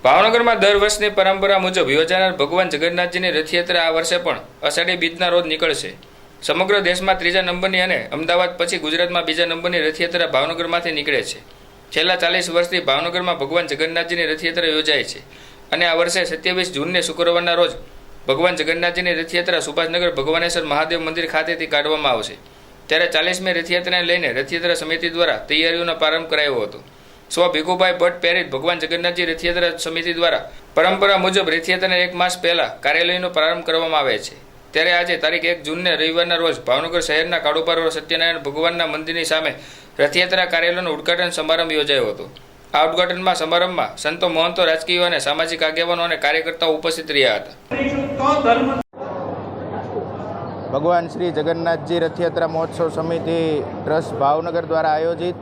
ભાવનગરમાં દર વર્ષની પરંપરા મુજબ યોજાનાર ભગવાન જગન્નાથજીની રથયાત્રા આ વર્ષે પણ અષાઢી બીજના રોજ નીકળશે। સમગ્ર દેશમાં ત્રીજા નંબરની અને અમદાવાદ પછી ગુજરાતમાં બીજા નંબરની રથયાત્રા ભાવનગરમાંથી નીકળે છે। છેલ્લા 40 વર્ષથી ભાવનગરમાં ભગવાન જગન્નાથજીની રથયાત્રા યોજાય છે અને આ વર્ષે 27 જૂનને શુક્રવારના રોજ ભગવાન જગન્નાથજીની રથયાત્રા સુભાષનગર ભગવાનેશ્વર મહાદેવ મંદિર ખાતેથી કાઢવામાં આવશે। ત્યારે 40મી રથયાત્રાને લઈને રથયાત્રા સમિતિ દ્વારા તૈયારીઓનો પ્રારંભ કરાયો હતો। સ્વ ભીખુભાઈ ભટ્ટ પેરિત ભગવાન જગન્નાથજી રથયાત્રા સમિતિ દ્વારા પરંપરા મુજબ રથયાત્રાને 1 માસ પહેલા કાર્યાલયનો પ્રારંભ કરવામાં આવે છે। ત્યારે આજે તારીખ 1 જૂનને રવિવારના રોજ ભાવનગર શહેરના કાળુપા રોડ સત્યનારાયણ ભગવાનના મંદિરની સામે રથયાત્રા કાર્યાલયનો ઉદ્ઘાટન સમારંભ યોજાયો હતો। આ ઉદ્ઘાટન સમારંભમાં સંતો મહંતો રાજકીય અને સામાજિક આગેવાનો અને કાર્યકર્તાઓ ઉપસ્થિત રહ્યા હતા। ભગવાન શ્રી જગન્નાથજી રથયાત્રા મહોત્સવ સમિતિ ટ્રસ્ટ ભાવનગર દ્વારા આયોજિત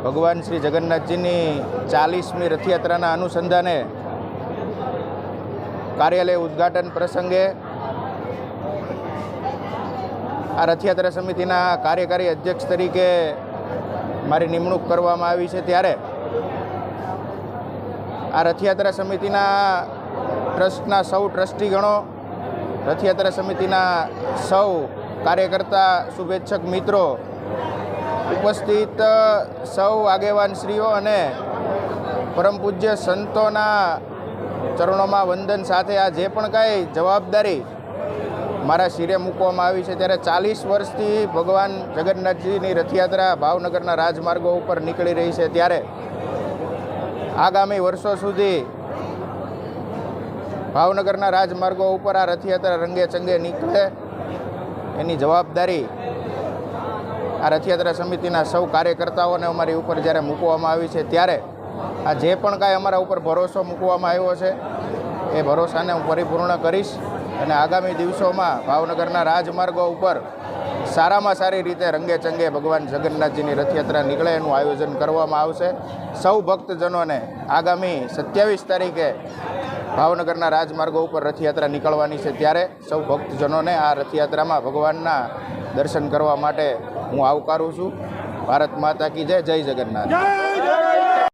ભગવાન શ્રી જગન્નાથજીની 40મી રથયાત્રાના અનુસંધાને કાર્યાલય ઉદ્ઘાટન પ્રસંગે આ રથયાત્રા સમિતિના કાર્યકારી અધ્યક્ષ તરીકે મારી નિમણૂક કરવામાં આવી છે। ત્યારે આ રથયાત્રા સમિતિના ટ્રસ્ટના સૌ ટ્રસ્ટીગણો, રથયાત્રા સમિતિના સૌ કાર્યકર્તા, શુભેચ્છક મિત્રો, ઉપસ્થિત સૌ આગેવાનશ્રીઓ અને પરમ પૂજ્ય સંતોના ચરણોમાં વંદન સાથે આ જે પણ કાંઈ જવાબદારી મારા શિરે મૂકવામાં આવી છે, ત્યારે 40 વર્ષથી ભગવાન જગન્નાથજીની રથયાત્રા ભાવનગરના રાજમાર્ગો ઉપર નીકળી રહી છે। ત્યારે આગામી વર્ષો સુધી ભાવનગરના રાજમાર્ગો ઉપર આ રથયાત્રા રંગે ચંગે નીકળે એની જવાબદારી આ રથયાત્રા સમિતિના સૌ કાર્યકર્તાઓને અમારી ઉપર જ્યારે મૂકવામાં આવી છે, ત્યારે આ જે પણ કાંઈ અમારા ઉપર ભરોસો મૂકવામાં આવ્યો છે એ ભરોસાને હું પરિપૂર્ણ કરીશ અને આગામી દિવસોમાં ભાવનગરના રાજમાર્ગો ઉપર સારામાં સારી રીતે રંગે ચંગે ભગવાન જગન્નાથજીની રથયાત્રા નીકળે એનું આયોજન કરવામાં આવશે। સૌ ભક્તજનોને આગામી 27 તારીખે ભાવનગરના રાજમાર્ગો ઉપર રથયાત્રા નીકળવાની છે, ત્યારે સૌ ભક્તજનોને આ રથયાત્રામાં ભગવાનના દર્શન કરવા માટે હું આવકારું છું। ભારત માતા કી જય, જય જગન્નાથ।